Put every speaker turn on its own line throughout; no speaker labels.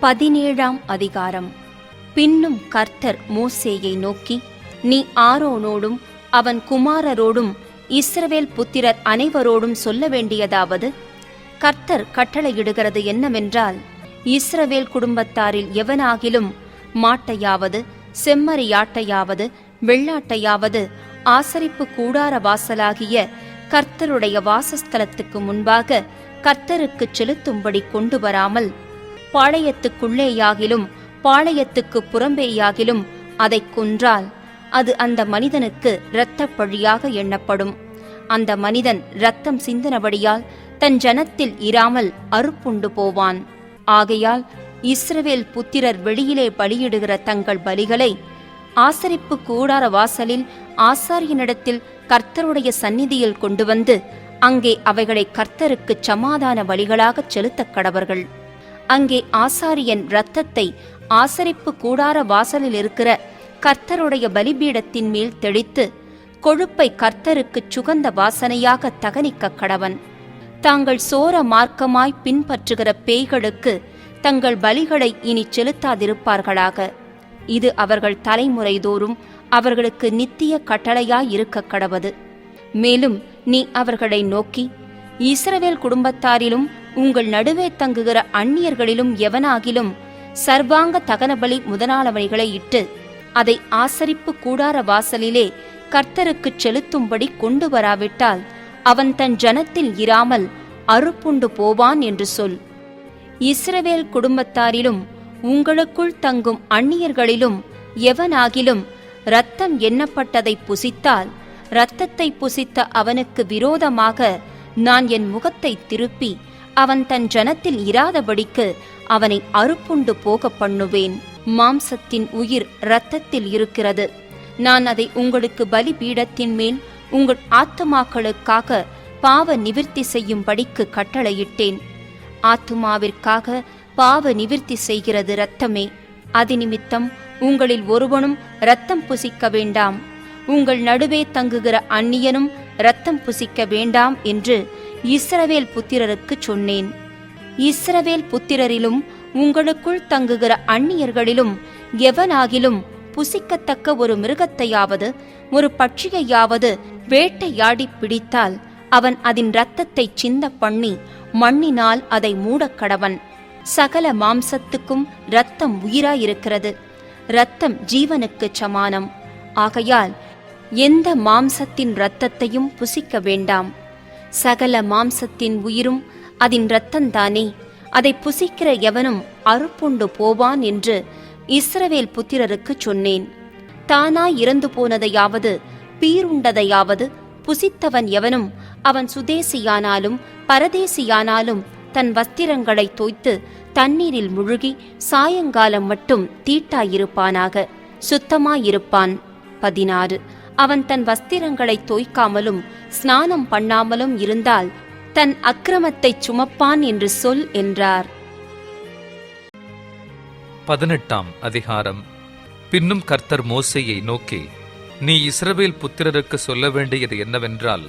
17ஆம் அதிகாரம். பின்னும் கர்த்தர் மோசேயை நோக்கி, நீ ஆரோனோடும் அவன் குமாரரோடும் இஸ்ரவேல் புத்திரர் அனைவரோடும் சொல்ல வேண்டியதாவது, கர்த்தர் கட்டளையிடுகிறது என்னவென்றால், இஸ்ரவேல் குடும்பத்தாரில் எவனாகிலும் மாட்டையாவது செம்மறியாட்டையாவது வெள்ளாட்டையாவது ஆசரிப்பு கூடார வாசலாகிய கர்த்தருடைய வாசஸ்தலத்துக்கு முன்பாக கர்த்தருக்கு செலுத்தும்படி கொண்டு வராமல், பாளையத்துக்குள்ளேயாகிலும் பாளையத்துக்கு புறம்பேயாகிலும் அதை கொன்றால், அது அந்த மனிதனுக்கு இரத்தப் பழியாக எண்ணப்படும். அந்த மனிதன் இரத்தம் சிந்தினபடியால் தன் ஜனத்தில் இராமல் அறுப்புண்டு போவான். ஆகையால் இஸ்ரவேல் புத்திரர் வெளியிலே பலியிடுகிற தங்கள் பலிகளை ஆசரிப்பு கூடார வாசலில் ஆசாரியனிடத்தில் கர்த்தருடைய சந்நிதியில் கொண்டு வந்து, அங்கே அவைகளை கர்த்தருக்கு சமாதான பலிகளாகச் செலுத்தக் கடவர்கள். அங்கே ஆசாரியன் இரத்தத்தை ஆசரிப்பு கூடார வாசலில் இருக்கிற கர்த்தருடைய பலிபீடத்தின் மேல் தெளித்து, கொழுப்பை கர்த்தருக்கு சுகந்த வாசனையாக தகனிக்க கடவன். தாங்கள் சோர மார்க்கமாய் பின்பற்றுகிற பேய்களுக்கு தங்கள் பலிகளை இனி செலுத்தாதிருப்பார்களாக. இது அவர்கள் தலைமுறைதோறும் அவர்களுக்கு நித்திய கட்டளையாயிருக்க கடவது. மேலும் நீ அவர்களை நோக்கி, இஸ்ரவேல் குடும்பத்தாரிலும் உங்கள் நடுவே தங்குகிற அந்நியர்களிலும் எவனாகிலும் சர்வாங்க தகனபலி முதலானவைகளை இட்டு அதை ஆசரிப்பு கூடார வாசலிலே கர்த்தருக்கு செலுத்தும்படி கொண்டு வராவிட்டால், அவன் தன் ஜனத்தில் இராமல் அறுப்புண்டு போவான் என்று சொல். இஸ்ரவேல் குடும்பத்தாரிலும் உங்களுக்குள் தங்கும் அந்நியர்களிலும் எவனாகிலும் இரத்தம் எண்ணப்பட்டதை புசித்தால், இரத்தத்தை புசித்த அவனுக்கு விரோதமாக நான் என் முகத்தை திருப்பி அவன் தன் ஜனத்தில் இராதபடிக்கு அவனை அறுப்புண்டு போக பண்ணுவேன். மாம்சத்தின் உயிர் இரத்தத்தில் இருக்கிறது. நான் அதை உங்களுக்கு பலிபீடத்தின் மேல் உங்கள் ஆத்துமாக்களுக்காக பாவ நிவிர்த்தி செய்யும்படிக்கு கட்டளையிட்டேன். ஆத்துமாவிற்காக பாவ நிவிர்த்தி செய்கிறது இரத்தமே. அதிநிமித்தம் உங்களில் ஒருவனும் இரத்தம் புசிக்க வேண்டாம், உங்கள் நடுவே தங்குகிற அந்நியனும் இரத்தம் புசிக்க வேண்டாம் என்று இஸ்ரவேல் புத்திரருக்கு சொன்னேன். இஸ்ரவேல் புத்திரரிலும் உங்களுக்குள் தங்குகிற அந்நியர்களிலும் எவனாகிலும் புசிக்கத்தக்க ஒரு மிருகத்தையாவது ஒரு பட்சியையாவது வேட்டையாடி பிடித்தால், அவன் அதன் இரத்தத்தை சிந்த பண்ணி மண்ணினால் அதை மூடக்கடவன். சகல மாம்சத்துக்கும் இரத்தம் உயிராயிருக்கிறது. இரத்தம் ஜீவனுக்கு சமானம். ஆகையால் எந்த மாம்சத்தின் இரத்தத்தையும் புசிக்க வேண்டாம். சகல மாம்சத்தின் உயிரும் அதன் இரத்தந்தானே. அதை புசிக்கிற எவனும் அறுப்புண்டு போவான் என்று இஸ்ரவேல் புத்திரருக்கு சொன்னேன். தானாய் இறந்து போனதையாவது பீருண்டதையாவது புசித்தவன் எவனும், அவன் சுதேசியானாலும் பரதேசியானாலும், தன் வஸ்திரங்களை தோய்த்து தண்ணீரில் முழுகி சாயங்காலம் மட்டும் தீட்டாயிருப்பானாக, சுத்தமாயிருப்பான். 16. அவன் தன் வஸ்திரங்களை தோய்க்காமலும் ஸ்நானம் பண்ணாமலும் இருந்தால் தன் அக்கிரமத்தை சுமப்பான் என்று சொல் என்றார்.
18ஆம் அதிகாரம். பின்னும் கர்த்தர் மோசேயை நோக்கி, நீ இஸ்ரவேல் புத்திரருக்கு சொல்ல வேண்டியது என்னவென்றால்,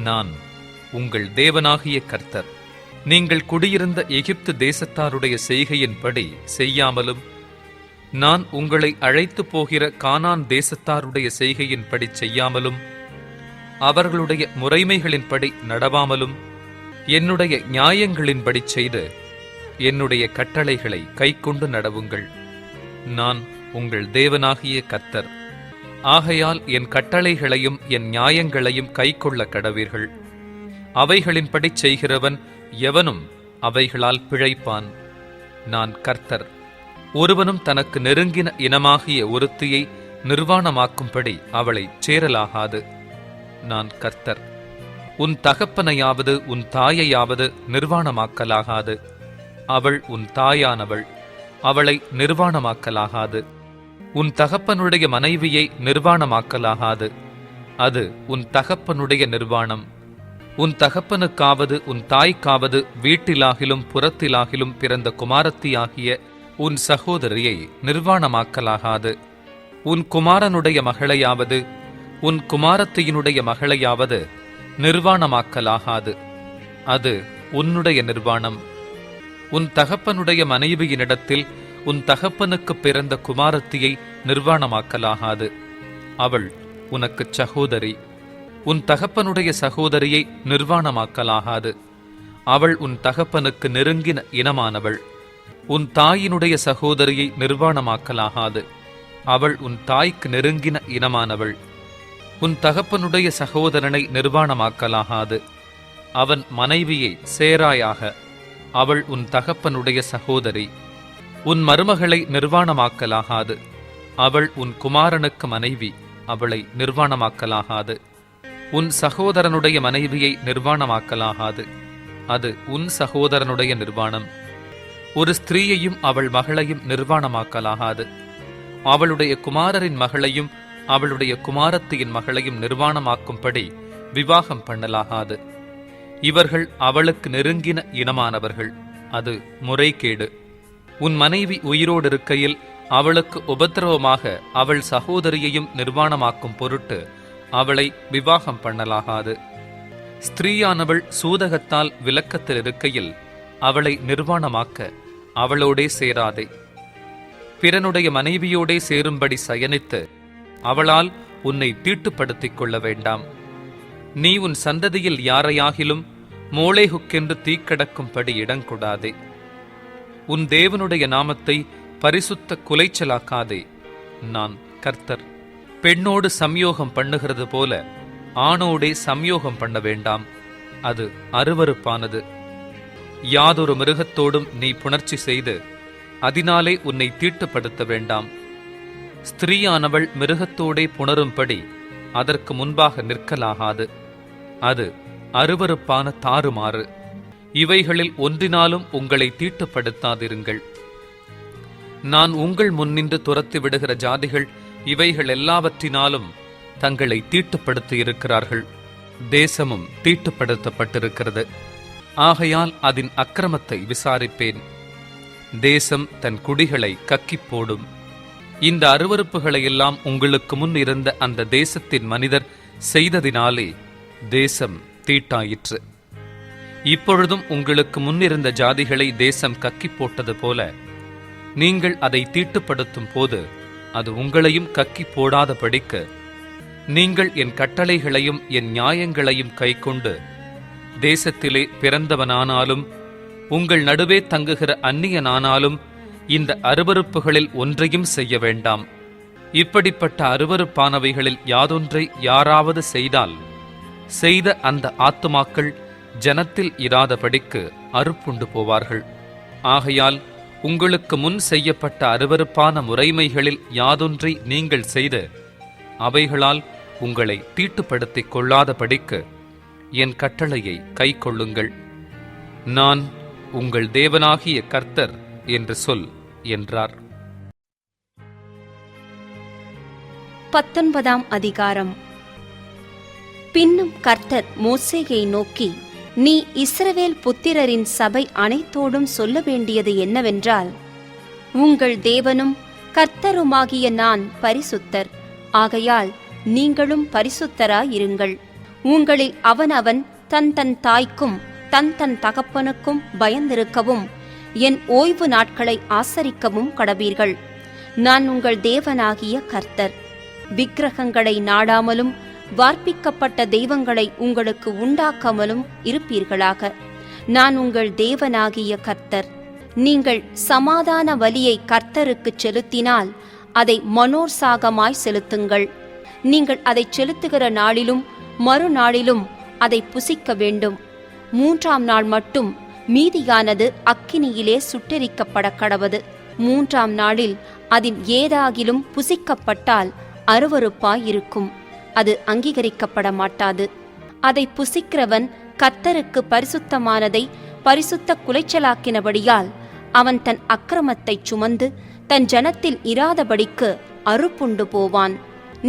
நான் உங்கள் தேவனாகிய கர்த்தர். நீங்கள் குடியிருந்த எகிப்து தேசத்தாருடைய செய்கையின்படி செய்யாமலும், நான் உங்களை அழைத்து போகிற கானான் தேசத்தாருடைய செய்கையின்படி செய்யாமலும், அவர்களுடைய முறைமைகளின்படி நடவாமலும், என்னுடைய நியாயங்களின்படி செய்து என்னுடைய கட்டளைகளை கைக்கொண்டு நடவுங்கள். நான் உங்கள் தேவனாகிய கர்த்தர். ஆகையால் என் கட்டளைகளையும் என் நியாயங்களையும் கைக்கொள்ள கடவீர்கள். அவைகளின்படி செய்கிறவன் எவனும் அவைகளால் பிழைப்பான். நான் கர்த்தர். ஒருவனும் தனக்கு நெருங்கின இனமாகிய ஒருத்தியை நிர்வாணமாக்கும்படி அவளை சேரலாகாது. நான் கர்த்தர். உன் தகப்பனையாவது உன் தாயையாவது நிர்வாணமாக்கலாகாது. அவள் உன் தாயானவள், அவளை நிர்வாணமாக்கலாகாது. உன் தகப்பனுடைய மனைவியை நிர்வாணமாக்கலாகாது. அது உன் தகப்பனுடைய நிர்வாணம். உன் தகப்பனுக்காவது உன் தாய்க்காவது வீட்டிலாகிலும் புறத்திலாகிலும் பிறந்த குமாரத்தியாகிய உன் சகோதரியை நிர்வாணமாக்கலாகாது. உன் குமாரனுடைய மகளையாவது உன் குமாரத்தியினுடைய மகளையாவது நிர்வாணமாக்கலாகாது. அது உன்னுடைய நிர்வாணம். உன் தகப்பனுடைய மனைவியினிடத்தில் உன் தகப்பனுக்கு பிறந்த குமாரத்தியை நிர்வாணமாக்கலாகாது. அவள் உனக்கு சகோதரி. உன் தகப்பனுடைய சகோதரியை நிர்வாணமாக்கலாகாது. அவள் உன் தகப்பனுக்கு நெருங்கின இனமானவள். உன் தாயினுடைய சகோதரியை நிர்வாணமாக்கலாகாது. அவள் உன் தாய்க்கு நெருங்கின இனமானவள். உன் தகப்பனுடைய சகோதரனை நிர்வாணமாக்கலாகாது. அவன் மனைவியை சேராயாக. அவள் உன் தகப்பனுடைய சகோதரி. உன் மருமகளை நிர்வாணமாக்கலாகாது. அவள் உன் குமாரனுக்கு மனைவி. அவளை நிர்வாணமாக்கலாகாது. உன் சகோதரனுடைய மனைவியை நிர்வாணமாக்கலாகாது. அது உன் சகோதரனுடைய நிர்வாணம். ஒரு ஸ்திரீயையும் அவள் மகளையும் நிர்வாணமாக்கலாகாது. அவளுடைய குமாரரின் மகளையும் அவளுடைய குமாரத்தியின் மகளையும் நிர்வாணமாக்கும்படி விவாகம் பண்ணலாகாது. இவர்கள் அவளுக்கு நெருங்கின இனமானவர்கள். அது முறைகேடு. உன் மனைவி உயிரோடு இருக்கையில் அவளுக்கு உபத்திரவமாக அவள் சகோதரியையும் நிர்வாணமாக்கும் பொருட்டு அவளை விவாகம் பண்ணலாகாது. ஸ்திரீயானவள் சூதகத்தால் விலக்கத்தில் இருக்கையில் அவளை நிர்வாணமாக்க அவளோடே சேராதே. பிறனுடைய மனைவியோடே சேரும்படி சயனித்து அவளால் உன்னை தீட்டுப்படுத்திக் கொள்ள வேண்டாம். நீ உன் சந்ததியில் யாரையாகிலும் மோளேகுக்கென்று தீக்கடக்கும்படி இடங்கொடாதே. உன் தேவனுடைய நாமத்தை பரிசுத்த குலைச்சலாக்காதே. நான் கர்த்தர். பெண்ணோடு சம்யோகம் பண்ணுகிறது போல ஆணோடே சம்யோகம் பண்ண வேண்டாம். அது அருவருப்பானது. யாதொரு மிருகத்தோடும் நீ புணர்ச்சி செய்து அதனாலே உன்னை தீட்டுப்படுத்த வேண்டாம். ஸ்திரீயானவள் மிருகத்தோடே புணரும்படி அதற்கு முன்பாக நிற்கலாகாது. அது அருவருப்பான தாறுமாறு. இவைகளில் ஒன்றினாலும் உங்களை தீட்டுப்படுத்தாதிருங்கள். நான் உங்கள் முன்னின்று துரத்தி விடுகிற ஜாதிகள் இவைகள் எல்லாவற்றினாலும் தங்களை தீட்டுப்படுத்தி இருக்கிறார்கள். தேசமும் தீட்டுப்படுத்தப்பட்டிருக்கிறது. ஆகையால் அதன் அக்கிரமத்தை விசாரிப்பேன். தேசம் தன் குடிகளை கக்கிப் போடும். இந்த அருவருப்புகளையெல்லாம் உங்களுக்கு முன் இருந்த அந்த தேசத்தின் மனிதர் செய்ததினாலே தேசம் தீட்டாயிற்று. இப்பொழுதும் உங்களுக்கு முன்னிருந்த ஜாதிகளை தேசம் கக்கிப் போட்டது போல நீங்கள் அதை தீட்டுப்படுத்தும் போது அது உங்களையும் கக்கி போடாதபடிக்கு நீங்கள் என் கட்டளைகளையும் என் நியாயங்களையும் கைக்கொண்டு தேசத்திலே பிறந்தவனானாலும் உங்கள் நடுவே தங்குகிற அந்நியனானாலும் இந்த அருவருப்புகளில் ஒன்றையும் செய்ய வேண்டாம். இப்படிப்பட்ட அருவருப்பானவைகளில் யாதொன்றை யாராவது செய்தால் செய்த அந்த ஆத்துமாக்கள் ஜனத்தில் இராதபடிக்கு அறுப்புண்டு போவார்கள். ஆகையால் உங்களுக்கு முன் செய்யப்பட்ட அருவருப்பான முறைமைகளில் யாதொன்றை நீங்கள் செய்து அவைகளால் உங்களை தீட்டுப்படுத்திக் கொள்ளாதபடிக்கு என் கட்டளையை கைக்கொள்ளுங்கள். நான் உங்கள் தேவனாகிய கர்த்தர் என்று சொல் என்றார்.
19ஆம் அதிகாரம். பின்னும் கர்த்தர் மோசேயை நோக்கி, நீ இஸ்ரவேல் புத்திரரின் சபை அனைத்தோடும் சொல்ல வேண்டியது என்னவென்றால், உங்கள் தேவனும் கர்த்தருமாகிய நான் பரிசுத்தர். ஆகையால் நீங்களும் பரிசுத்தராயிருங்கள். உங்களில் அவனவன் தன் தன் தாய்க்கும் தன் தன் தகப்பனுக்கும் பயந்திருக்கவும் என் ஓய்வு நாட்களை ஆசரிக்கவும் கடவீர்கள். நான் உங்கள் தேவனாகிய கர்த்தர். விக்கிரகங்களை நாடாமலும் வார்ப்பிக்கப்பட்ட தெய்வங்களை உங்களுக்கு உண்டாக்காமலும் இருப்பீர்களாக. நான் உங்கள் தேவனாகிய கர்த்தர். நீங்கள் சமாதான பலியை கர்த்தருக்குச் செலுத்தினால் அதை மனோற்சாகமாய் செலுத்துங்கள். நீங்கள் அதை செலுத்துகிற நாளிலும் மறுநாளிலும் அதை புசிக்க வேண்டும். 3ஆம் நாள் மட்டும் மீதியானது அக்கினியிலே சுட்டெரிக்கப்பட கடவது. 3ஆம் நாளில் அதில் ஏதாகிலும் புசிக்கப்பட்டால் அருவருப்பாயிருக்கும். அது அங்கீகரிக்கப்பட மாட்டாது. அதை புசிக்கிறவன் கர்த்தருக்கு பரிசுத்தமானதை பரிசுத்த குலைச்சலாக்கினபடியால் அவன் தன் அக்கிரமத்தை சுமந்து தன் ஜனத்தில் இராதபடிக்கு அறுப்புண்டு போவான்.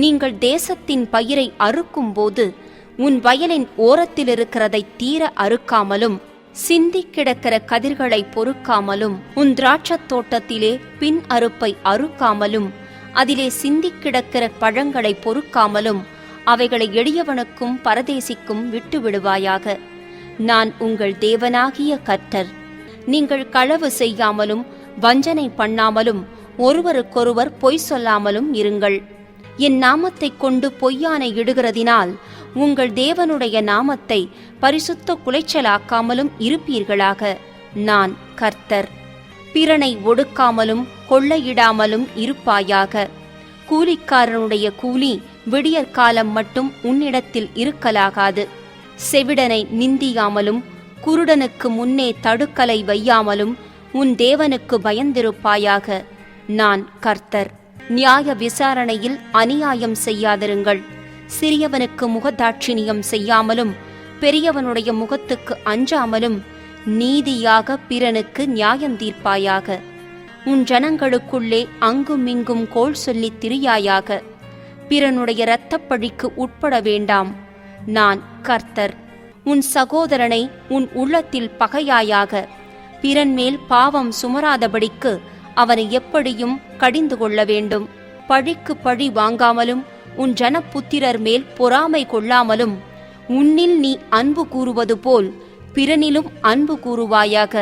நீங்கள் தேசத்தின் பயிரை அறுக்கும்போது உன் வயலின் ஓரத்திலிருக்கிறதை தீர அறுக்காமலும் சிந்தி கிடக்கிற கதிர்களை பொறுக்காமலும் உன் திராட்சத் தோட்டத்திலே பின் அறுப்பை அறுக்காமலும் அதிலே சிந்தி கிடக்கிற பழங்களை பொறுக்காமலும் அவைகளை எளியவனுக்கும் பரதேசிக்கும் விட்டு விடுவாயாக. நான் உங்கள் தேவனாகிய கர்த்தர். நீங்கள் களவு செய்யாமலும் வஞ்சனை பண்ணாமலும் ஒருவருக்கொருவர் பொய் சொல்லாமலும் இருங்கள். என் நாமத்தைக் கொண்டு பொய்யானை இடுகிறதினால் உங்கள் தேவனுடைய நாமத்தை பரிசுத்த குலைச்சலாக்காமலும் இருப்பீர்களாக. நான் கர்த்தர். பிறனை ஒடுக்காமலும் கொள்ளையிடாமலும் இருப்பாயாக. கூலிக்காரனுடைய கூலி விடியற்காலம் மட்டும் உன்னிடத்தில் இருக்கலாகாது. செவிடனை நிந்தியாமலும் குருடனுக்கு முன்னே தடுக்கலை வையாமலும் உன் தேவனுக்கு பயந்திருப்பாயாக. நான் கர்த்தர். நியாய விசாரணையில் அநியாயம் செய்யாதிருங்கள். சிறியவனுக்கு முகதாட்சிணியம் செய்யாமலும் பெரியவனுடைய முகத்துக்கு அஞ்சாமலும் நீதியாக பிறனுக்கு நியாயம் தீர்ப்பாயாக. உன் ஜனங்களுக்குள்ளே அங்குமிங்கும் கோள் சொல்லித் திரியாயாக. பிறனுடைய இரத்தப்பழிக்கு உட்பட வேண்டாம். நான் கர்த்தர். உன் சகோதரனை உன் உள்ளத்தில் பகையாயாக. பிறன்மேல் பாவம் சுமராதபடிக்கு அவனை எப்படியும் கடிந்து கொள்ள வேண்டும். பழிக்கு பழி வாங்காமலும் உன் ஜனப்புத்திரர் மேல் பொறாமை கொள்ளாமலும் உன்னில் நீ அன்பு கூறுவது போல் பிறனிலும் அன்பு கூறுவாயாக.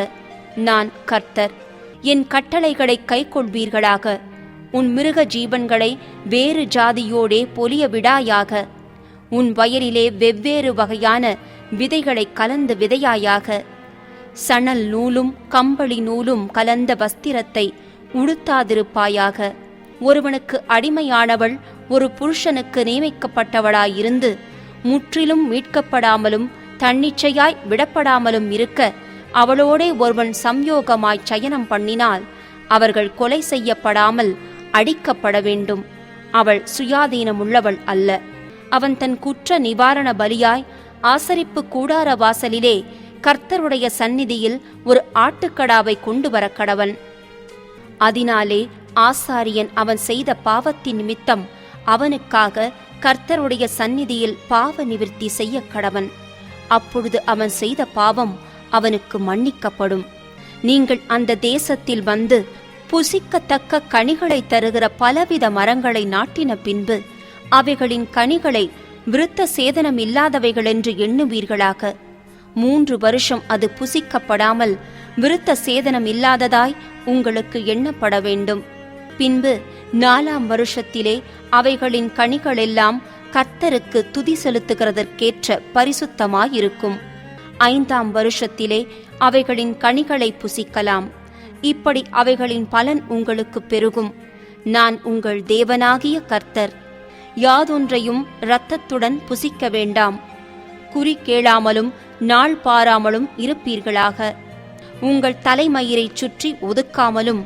நான் கர்த்தர். என் கட்டளைகளை கைக்கொள்வீர்களாக. உன் மிருக ஜீவன்களை வேறு ஜாதியோடே பொலிய விடாயாக. உன் வயலிலே வெவ்வேறு வகையான விதைகளை கலந்து விதையாயாக. சணல் நூலும் கம்பளி நூலும் கலந்த வஸ்திரத்தை உடுத்தாதிருப்பாயாக. ஒருவனுக்கு அடிமையானவள் ஒரு புருஷனுக்கு நியமிக்கப்பட்டவளாயிருந்து முற்றிலும் மீட்கப்படாமலும் தன்னிச்சையாய் விடப்படாமலும் இருக்க அவளோடே ஒருவன் சம்யோகமாய் சயனம் பண்ணினால் அவர்கள் கொலை செய்யப்படாமல் அடிக்கப்பட வேண்டும். அவள் சுயாதீனமுள்ளவள் அல்ல. அவன் தன் குற்ற நிவாரண பலியாய் ஆசரிப்பு கூடார வாசலிலே கர்த்தருடைய சந்நிதியில் ஒரு ஆட்டுக்கடாவை கொண்டு வர கடவன். அதனாலே ஆசாரியன் அவன் செய்த பாவத்தின் நிமித்தம் அவனுக்காக கர்த்தருடைய சந்நிதியில் பாவ நிவிர்த்தி செய்ய கடவன். அப்பொழுது அவன் செய்த பாவம் அவனுக்கு மன்னிக்கப்படும். நீங்கள் அந்த தேசத்தில் வந்து புசிக்கத்தக்க கனிகளை தருகிற பலவித மரங்களை நாட்டின பின்பு அவைகளின் கனிகளை விருத்த சேதனம் இல்லாதவைகளென்று எண்ணுவீர்களாக. 3 வருஷம் அது புசிக்கப்படாமல் விருத்த சேதனம் இல்லாததாய் உங்களுக்கு எண்ணப்பட வேண்டும். பின்பு 4ஆம் வருஷத்திலே அவைகளின் கனிகளெல்லாம் கர்த்தருக்கு துதி செலுத்துகிறதற்கேற்ற பரிசுத்தமாயிருக்கும். 5ஆம் வருஷத்திலே அவைகளின் கனிகளை புசிக்கலாம். இப்படி அவைகளின் பலன் உங்களுக்கு பெருகும். நான் உங்கள் தேவனாகிய கர்த்தர். யாதொன்றையும் இரத்தத்துடன் புசிக்க வேண்டாம். குறி கேளாமலும் நாள் பாராமலும் இருப்பீர்களாக. உங்கள் தலைமயிரைச் சுற்றி ஒதுக்காமலும்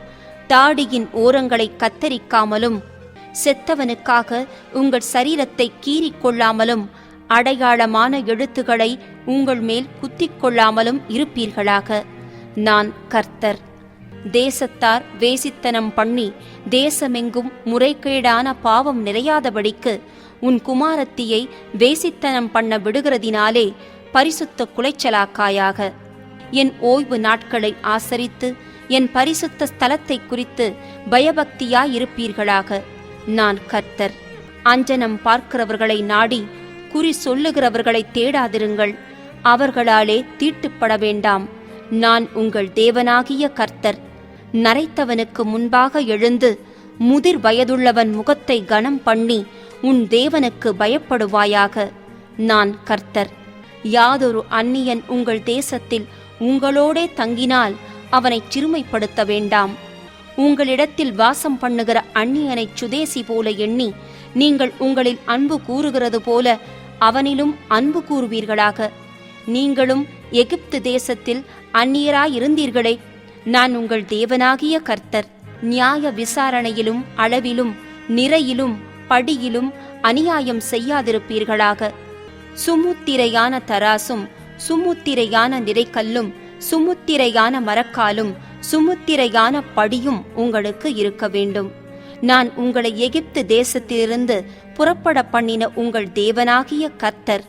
தாடியின் ஓரங்களை கத்தரிக்காமலும் செத்தவனுக்காக உங்கள் சரீரத்தை கீறிக்கொள்ளாமலும் அடையாளமான எழுத்துக்களை உங்கள் மேல் குத்திக்கொள்ளாமலும் இருப்பீர்களாக. நான் கர்த்தர். தேசத்தார் வேசித்தனம் பண்ணி தேசமெங்கும் முறைகேடான பாவம் நிறையாதபடிக்கு உன் குமாரத்தியை வேசித்தனம் பண்ண விடுகிறதினாலே பரிசுத்த குலைச்சலாக்காயாக. என் ஓய்வு நாட்களை ஆசரித்து என் பரிசுத்த ஸ்தலத்தை குறித்து பயபக்தியாயிருப்பீர்களாக. நான் கர்த்தர். அஞ்சனம் பார்க்கிறவர்களை நாடி குறி சொல்லுகிறவர்களை தேடாதிருங்கள். அவர்களாலே தீட்டுப்பட வேண்டாம். நான் உங்கள் தேவனாகிய கர்த்தர். நரைத்தவனுக்கு முன்பாக எழுந்து முதிர் வயதுள்ளவன் முகத்தை கனம் பண்ணி உன் தேவனுக்கு பயப்படுவாயாக. நான் கர்த்தர். யாதொரு அந்நியன் உங்கள் தேசத்தில் உங்களோடே தங்கினால் அவனை சிறுமைப்படுத்த வேண்டாம். உங்களிடத்தில் வாசம் பண்ணுகிற அந்நியனைச் சுதேசி போல எண்ணி நீங்கள் உங்களில் அன்பு கூறுகிறது போல அவனிலும் அன்பு கூறுவீர்களாக. நீங்களும் எகிப்து தேசத்தில் அந்நியராயிருந்தீர்களே. நான் உங்கள் தேவனாகிய கர்த்தர். நியாய விசாரணையிலும் அளவிலும் நிறையிலும் படியிலும் அநியாயம் செய்யாதிருப்பீர்களாக. சுமுத்திரையான தராசும் சுமுத்திரையான நிறைக்கல்லும் சுமுத்திரையான மரக்காலும் சுமுத்திரையான படியும் உங்களுக்கு இருக்க வேண்டும். நான் உங்களை எகிப்து தேசத்திலிருந்து புறப்பட பண்ணின உங்கள் தேவனாகிய கர்த்தர்.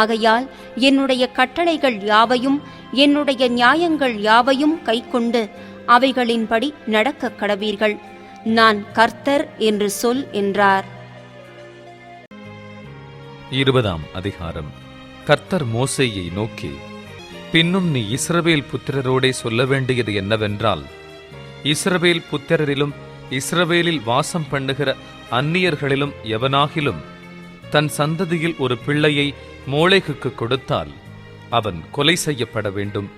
ஆகையால் என்னுடைய கட்டளைகள் யாவையும் என்னுடைய நியாயங்கள் யாவையும் கைக்கொண்டு அவைகளின்படி நடக்க கடவீர்கள். நான் கர்த்தர் என்று சொல் என்றார்.
20ஆம் அதிகாரம். கர்த்தர் மோசேயை நோக்கி, பின்னும் நீ இஸ்ரவேல் புத்திரரோடே சொல்ல வேண்டியது என்னவென்றால், இஸ்ரவேல் புத்திரரிலும் இஸ்ரவேலில் வாசம் பண்ணுகிற அந்நியர்களிலும் எவனாகிலும் தன் சந்ததியில் ஒரு பிள்ளையை மோளேகுக்கு கொடுத்தால் அவன் கொலை செய்யப்பட வேண்டும்.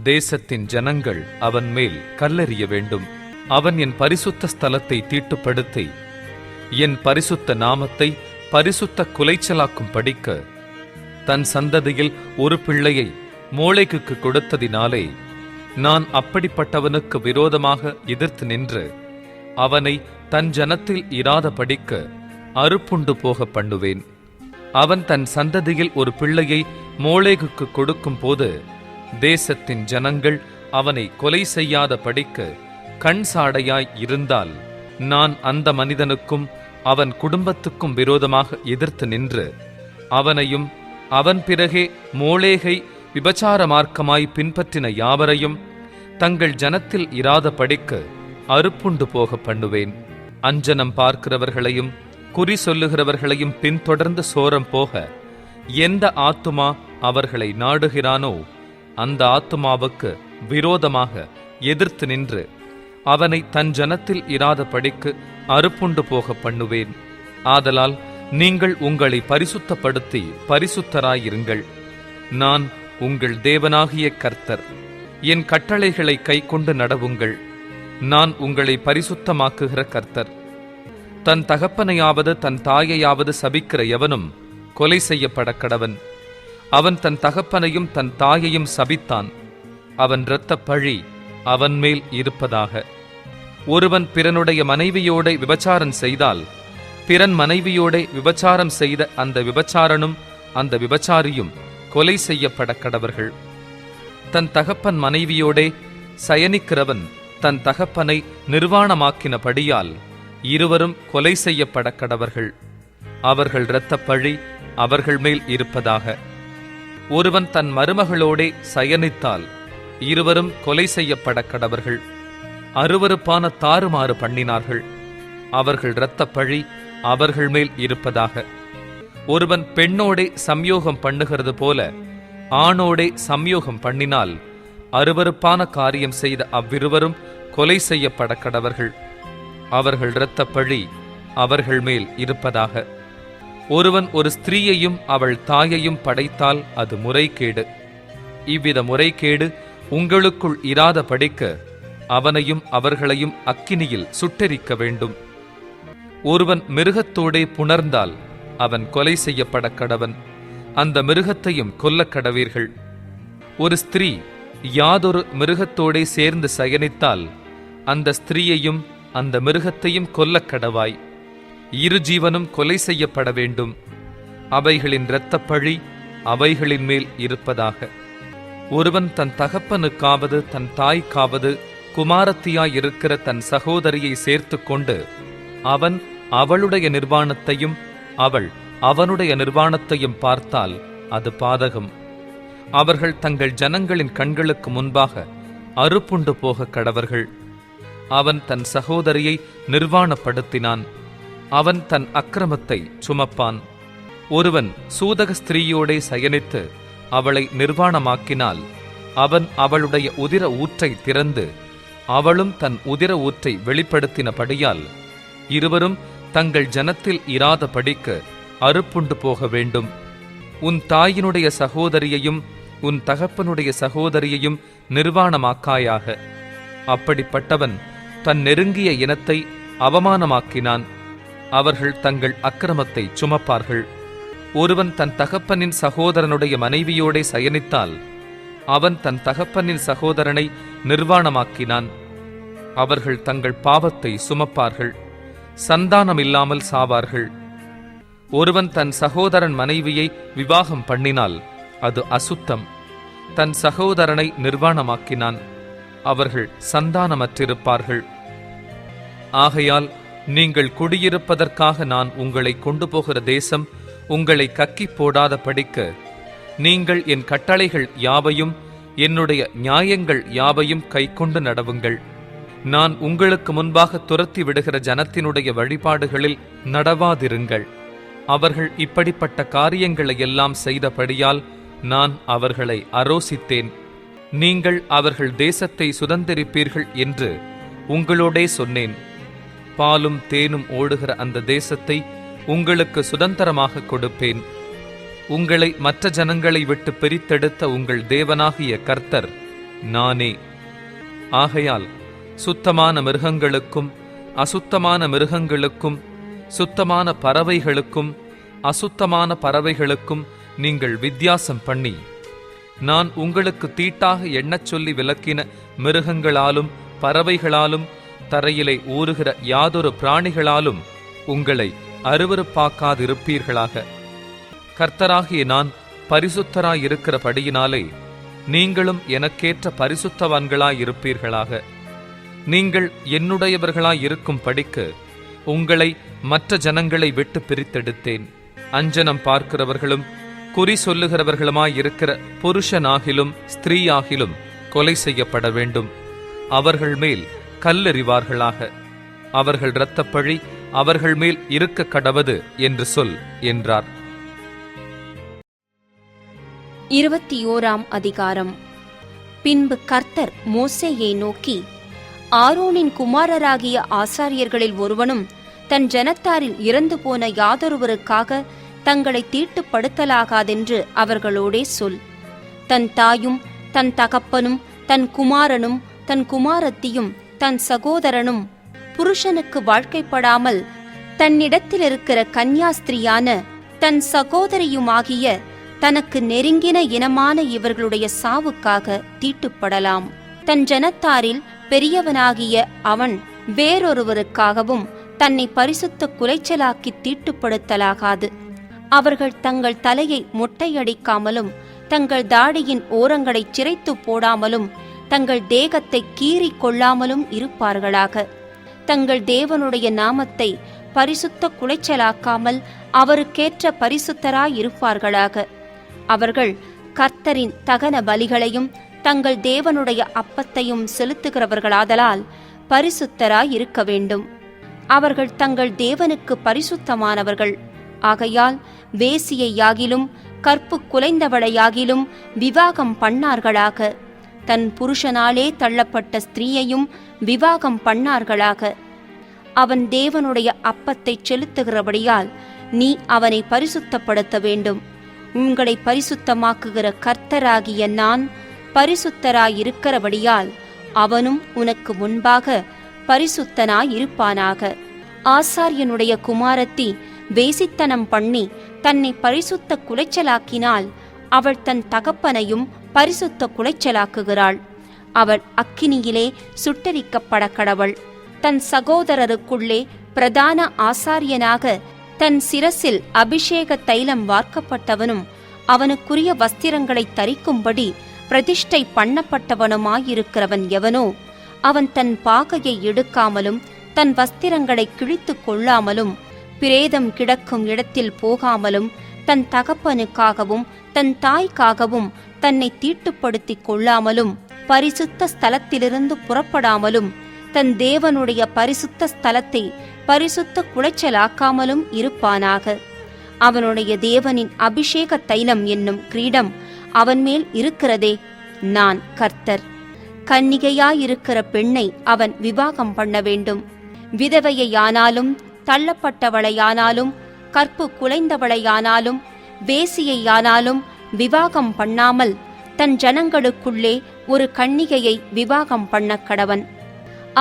தேசத்தின் ஜனங்கள் அவன் மேல் கல்லெறிய வேண்டும். அவன் என் பரிசுத்த ஸ்தலத்தை தீட்டுப்படுத்தி என் பரிசுத்த நாமத்தை பரிசுத்த குலைச்சலாக்கும் படிக்க தன் சந்ததியில் ஒரு பிள்ளையை மோளேகுக்கு கொடுத்ததினாலே நான் அப்படிப்பட்டவனுக்கு விரோதமாக எதிர்த்து நின்று அவனை தன் ஜனத்தில் இராத படிக்க அறுப்புண்டு போக பண்ணுவேன். அவன் தன் சந்ததியில் ஒரு பிள்ளையை மோளேகுக்கு கொடுக்கும் போது தேசத்தின் ஜனங்கள் அவனை கொலை செய்யாத படிக்க கண் சாடையாய் இருந்தால் நான் அந்த மனிதனுக்கும் அவன் குடும்பத்துக்கும் விரோதமாக எதிர்த்து நின்று அவனையும் அவன் பிறகே மோளேகை விபச்சார மார்க்கமாய் பின்பற்றின யாவரையும் தங்கள் ஜனத்தில் இராத படிக்க அறுப்புண்டு போக பண்ணுவேன். அஞ்சனம் பார்க்கிறவர்களையும் குறி சொல்லுகிறவர்களையும் பின்தொடர்ந்து சோரம் போக எந்த ஆத்துமா அவர்களை நாடுகிறானோ அந்த ஆத்துமாவுக்கு விரோதமாக எதிர்த்து நின்று அவனை தன் ஜனத்தில் இராத படிக்கு அறுப்புண்டு போக பண்ணுவேன். ஆதலால் நீங்கள் உங்களை பரிசுத்தப்படுத்தி பரிசுத்தராயிருங்கள். நான் உங்கள் தேவனாகிய கர்த்தர். என் கட்டளைகளை கைக்கொண்டு நடவுங்கள். நான் உங்களை பரிசுத்தமாக்குகிற கர்த்தர். தன் தகப்பனையாவது தன் தாயையாவது சபிக்கிற எவனும் கொலை செய்யப்பட கடவன். அவன் தன் தகப்பனையும் தன் தாயையும் சபித்தான். அவன் இரத்தப் பழி அவன் மேல் இருப்பதாக. ஒருவன் பிறனுடைய மனைவியோட விபச்சாரம் செய்தால் பிறன் மனைவியோட விபச்சாரம் செய்த அந்த விபச்சாரனும் அந்த விபச்சாரியும் கொலை செய்யப்பட கடவர்கள். தன் தகப்பன் மனைவியோடே சயனிக்கிறவன் தன் தகப்பனை நிர்வாணமாக்கினபடியால் இருவரும் கொலை செய்யப்பட கடவர்கள். அவர்கள் இரத்தப் பழி அவர்கள் மேல் இருப்பதாக. ஒருவன் தன் மருமகளோடே சயனித்தால் இருவரும் கொலை செய்யப்பட கடவர்கள். அருவருப்பான தாறுமாறு பண்ணினார்கள். அவர்கள் இரத்தப் பழி அவர்கள் மேல் இருப்பதாக. ஒருவன் பெண்ணோடே சம்யோகம் பண்ணுகிறது போல ஆணோடே சம்யோகம் பண்ணினால் அருவருப்பான காரியம் செய்த அவ்விருவரும் கொலை செய்யப்பட கடவர்கள். அவர்கள் இரத்தப் பழி அவர்கள் மேல் இருப்பதாக. ஒருவன் ஒரு ஸ்திரீயையும் அவள் தாயையும் படைத்தால் அது முறைகேடு. இவ்வித முறைகேடு உங்களுக்குள் இராத படிக்க அவனையும் அவர்களையும் அக்கினியில் சுட்டெரிக்க வேண்டும். ஒருவன் மிருகத்தோடே புணர்ந்தால் அவன் கொலை செய்யப்பட கடவன். அந்த மிருகத்தையும் கொல்லக் கடவீர்கள். ஒரு ஸ்திரீ யாதொரு மிருகத்தோடே சேர்ந்து சயனித்தால் அந்த ஸ்திரீயையும் அந்த மிருகத்தையும் கொல்லக் கடவாய். இரு ஜீவனும் கொலை செய்யப்பட வேண்டும். அவைகளின் இரத்தப் பழி அவைகளின் மேல் இருப்பதாக. ஒருவன் தன் தகப்பனுக்காவது தன் தாய்க்காவது குமாரத்தியாயிருக்கிற தன் சகோதரியை சேர்த்து கொண்டு அவன் அவளுடைய நிர்வாணத்தையும் அவள் அவனுடைய நிர்வாணத்தையும் பார்த்தால் அது பாதகம். அவர்கள் தங்கள் ஜனங்களின் கண்களுக்கு முன்பாக அறுப்புண்டு போக கடவர்கள். அவன் தன் சகோதரியை நிர்வாணப்படுத்தினான். அவன் தன் அக்கிரமத்தை சுமப்பான். ஒருவன் சூதக ஸ்திரீயோடே சயனித்து அவளை நிர்வாணமாக்கினால் அவன் அவளுடைய உதிர ஊற்றை திறந்து அவளும் தன் உதிர ஊற்றை வெளிப்படுத்தினபடியால் இருவரும் தங்கள் ஜனத்தில் இராத படிக்க அறுப்புண்டு போக வேண்டும். உன் தாயினுடைய சகோதரியையும் உன் தகப்பனுடைய சகோதரியையும் நிர்வாணமாக்காயாக. அப்படிப்பட்டவன் தன் நெருங்கிய இனத்தை அவமானமாக்கினான். அவர்கள் தங்கள் அக்கிரமத்தை சுமப்பார்கள். ஒருவன் தன் தகப்பனின் சகோதரனுடைய மனைவியோடே சயனித்தால் அவன் தன் தகப்பனின் சகோதரனை நிர்வாணமாக்கினான். அவர்கள் தங்கள் பாவத்தை சுமப்பார்கள். சந்தானமில்லாமல் சாவார்கள். ஒருவன் தன் சகோதரன் மனைவியை விவாகம் பண்ணினால் அது அசுத்தம். தன் சகோதரனை நிர்வாணமாக்கினான். அவர்கள் சந்தானமற்றிருப்பார்கள். ஆகையால் நீங்கள் குடியிருப்பதற்காக நான் உங்களை கொண்டு போகிற தேசம் உங்களை கக்கி போடாத படிக்க நீங்கள் என் கட்டளைகள் யாவையும் என்னுடைய நியாயங்கள் யாவையும் கைக்கொண்டு நடவுங்கள். நான் உங்களுக்கு முன்பாக துரத்தி விடுகிற ஜனத்தினுடைய வழிபாடுகளில் நடவாதிருங்கள். அவர்கள் இப்படிப்பட்ட காரியங்களை எல்லாம் செய்தபடியால் நான் அவர்களை அரோசித்தேன். நீங்கள் அவர்கள் தேசத்தை சுதந்தரிப்பீர்கள் என்று உங்களோடே சொன்னேன். பாலும் தேனும் ஓடுகிற அந்த தேசத்தை உங்களுக்கு சுதந்திரமாக கொடுப்பேன். உங்களை மற்ற ஜனங்களை விட்டு பிரித்தெடுத்த உங்கள் தேவனாகிய கர்த்தர் நானே. ஆகையால் சுத்தமான மிருகங்களுக்கும் அசுத்தமான மிருகங்களுக்கும், சுத்தமான பறவைகளுக்கும் அசுத்தமான பறவைகளுக்கும் நீங்கள் வித்தியாசம் பண்ணி, நான் உங்களுக்கு தீட்டாக எண்ணச் சொல்லி விலக்கின மிருகங்களாலும் பறவைகளாலும் தரையிலே ஊறுகிற யாதொரு பிராணிகளாலும் உங்களை அருவருப்பாக்காதிருப்பீர்களாக. கர்த்தராகிய நான் பரிசுத்தராயிருக்கிறபடியினாலே நீங்களும் எனக்கேற்ற பரிசுத்தவான்களாயிருப்பீர்களாக. நீங்கள் என்னுடையவர்களாயிருக்கும் படிக்கு உங்களை மற்ற ஜனங்களை விட்டு பிரித்தெடுத்தேன். அஞ்சனம் பார்க்கிறவர்களும் குறி சொல்லுகிறவர்களுமாயிருக்கிற புருஷனாகிலும் ஸ்திரீயாகிலும் கொலை செய்யப்பட வேண்டும். அவர்கள் மேல் கல்லெறிவார்களாக. அவர்கள் இரத்தப்பழி அவர்கள் மேல் இருக்க கடவது என்று சொல் என்றார்.
21ஆம் அதிகாரம். பின்பு கர்த்தர் மோசேயை நோக்கி, ஆரோனின் குமாரராகிய ஆசாரியர்களில் ஒருவனும் தன் ஜனத்தாரில் இறந்து போன யாதொருவருக்காக தங்களை தீட்டுப்படுத்தலாகாதென்று அவர்களோடே சொல். தன் தாயும் தன் தகப்பனும் தன் குமாரனும் தன் குமாரத்தியும் தன் சகோதரனும் புருஷனுக்கு வாழ்க்கைப்படாமல் தன்னிடத்திலிருக்கிற கன்யாஸ்திரியான தன் சகோதரியுமாகிய தனக்கு நெருங்கின இனமான இவர்களுடைய சாவுக்காக தீட்டுப்படலாம். தன் ஜனத்தாரில் பெரியவனாகிய அவன் வேறொருவருக்காகவும் தன்னை பரிசுத்த குலைச்சலாக்கி தீட்டுப்படுத்தலாகாது. அவர்கள் தங்கள் தலையை மொட்டையடிக்காமலும் தங்கள் தாடியின் ஓரங்களை சிரைத்து போடாமலும் தங்கள் தேகத்தை கீறி கொள்ளாமலும் இருப்பார்களாக. தங்கள் தேவனுடைய நாமத்தை பரிசுத்த குலைச்சலாக்காமல் அவருக்கேற்ற பரிசுத்தராயிருப்பார்களாக. அவர்கள் கர்த்தரின் தகன பலிகளையும் தங்கள் தேவனுடைய அப்பத்தையும் செலுத்துகிறவர்களாதலால் பரிசுத்தராயிருக்க வேண்டும். அவர்கள் தங்கள் தேவனுக்கு பரிசுத்தமானவர்கள். ஆகையால் வேசியையாகிலும் கற்பு குலைந்தவளையாகிலும் விவாகம் பண்ணார்களாக. தன் புருஷனாலே தள்ளப்பட்ட ஸ்திரீயையும் விவாகம் பண்ணார்களாக. அவன் தேவனுடைய அப்பத்தை செலுத்துகிறபடியால் நீ அவனை பரிசுத்தப்படுத்த வேண்டும். உங்களை பரிசுத்தமாக்குகிற கர்த்தராகிய நான் பரிசுத்தராயிருக்கிறபடியால் அவனும் உனக்கு முன்பாக பரிசுத்தனாயிருப்பானாக. ஆசாரியனுடைய குமாரத்தி வேசித்தனம் பண்ணி தன்னை பரிசுத்த குலைச்சலாக்கினால் அவள் தன் தகப்பனையும் பரிசுத்த குலைச்சலாக்குகிறாள். அவள் அக்கினியிலே சுட்டரிக்கப்பட கடவள். தன் சகோதரருக்குள்ளே பிரதான ஆசாரியனாக தன் சிரசில் அபிஷேக தைலம் வார்க்கப்பட்டவனும் அவனுக்குரிய வஸ்திரங்களை தரிக்கும்படி பிரதிஷ்டை பண்ணப்பட்டவனுமாயிருக்கிறவன் எவனோ அவன் தன் பாகையை எடுக்காமலும் தன் வஸ்திரங்களை கிழித்து கொள்ளாமலும் பிரேதம் கிடக்கும் இடத்தில் போகாமலும் தன் தகப்பனுக்காகவும் தன் தாய்க்காகவும் தன்னை தீட்டுப்படுத்திக் கொள்ளாமலும் பரிசுத்த ஸ்தலத்திலிருந்து புறப்படாமலும் தன் தேவனுடைய பரிசுத்த ஸ்தலத்தை பரிசுத்த குலைச்சலாக்காமலும் இருப்பானாக. அவனுடைய தேவனின் அபிஷேக தைலம் என்னும் கிரீடம் அவன் மேல் இருக்கிறதே. நான் கர்த்தர். கன்னிகையாயிருக்கிற பெண்ணை அவன் விவாகம் பண்ண வேண்டும். விதவையானாலும் தள்ளப்பட்டவளையானாலும் கற்பு குலைந்தவளையானாலும் வேசியையானாலும் விவாகம் பண்ணாமல் தன் ஜனங்களுக்குள்ளே ஒரு கன்னிகையை விவாகம் பண்ண கடவன்.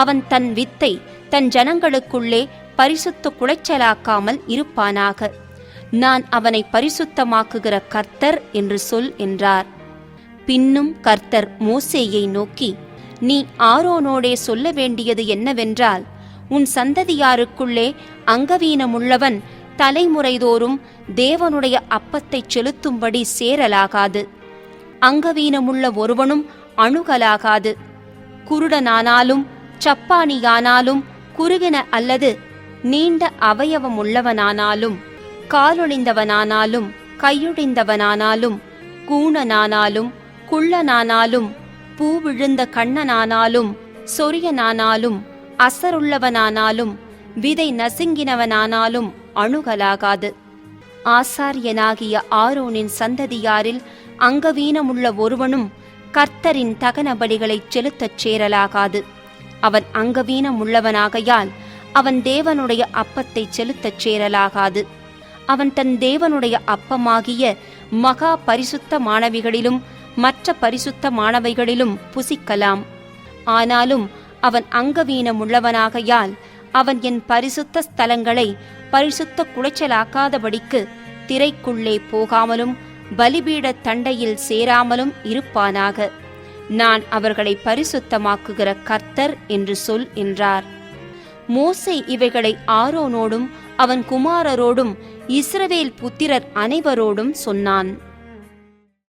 அவன் தன் வித்தை தன் ஜனங்களுக்குள்ளே பரிசுத்த குலைச்சலாக்காமல் இருப்பானாக. நான் அவனை பரிசுத்தமாக்குகிற கர்த்தர் என்று சொல் என்றார். பின்னும் கர்த்தர் மோசேயை நோக்கி, நீ ஆரோனோடே சொல்ல வேண்டியது என்னவென்றால், உன் சந்ததியாருக்குள்ளே அங்கவீனமுள்ளவன் தலைமுறைதோறும் தேவனுடைய அப்பத்தைச் செலுத்தும்படி சேரலாகாது. அங்கவீனமுள்ள ஒருவனும் அணுகலாகாது. குருடனானாலும் சப்பானியானாலும் குறுகின அல்லது நீண்ட அவயவமுள்ளவனானாலும் காலொழிந்தவனானாலும் கையொழிந்தவனானாலும் கூணனானாலும் குள்ளனானாலும் பூவிழுந்த கண்ணனானாலும் சொரியனானாலும் அசருள்ளவனானாலும் விதை நசுங்கினவனானாலும் அணுகலாகாது. ஆசாரியனாகிய ஆரோனின் சந்ததியாரில் அங்கவீனமுள்ள ஒருவனும் கர்த்தரின் தகன பலிகளைச் செலுத்தச் சேரலாகாது. அவன் அங்கவீனமுள்ளவனாகையால் அவன் தேவனுடைய அப்பத்தைச் செலுத்தச் சேரலாகாது. அவன் தன் தேவனுடைய அப்பமாகிய மகா பரிசுத்தமானவைகளிலும் மற்ற பரிசுத்தமானவைகளிலும் புசிக்கலாம். ஆனாலும் அவன் அங்கவீனமுள்ளவனாகையால் அவன் என் பரிசுத்த ஸ்தலங்களை பரிசுத்த குலைச்சலாக்காதபடிக்கு திரைக்குள்ளே போகாமலும் பலிபீட தண்டையில் சேராமலும் இருப்பானாக. நான் அவர்களை பரிசுத்தமாக்குகிற கர்த்தர் என்று சொல் என்றார். மோசே இவைகளை ஆரோனோடும் அவன் குமாரரோடும் இஸ்ரவேல் புத்திரர் அனைவரோடும் சொன்னான்.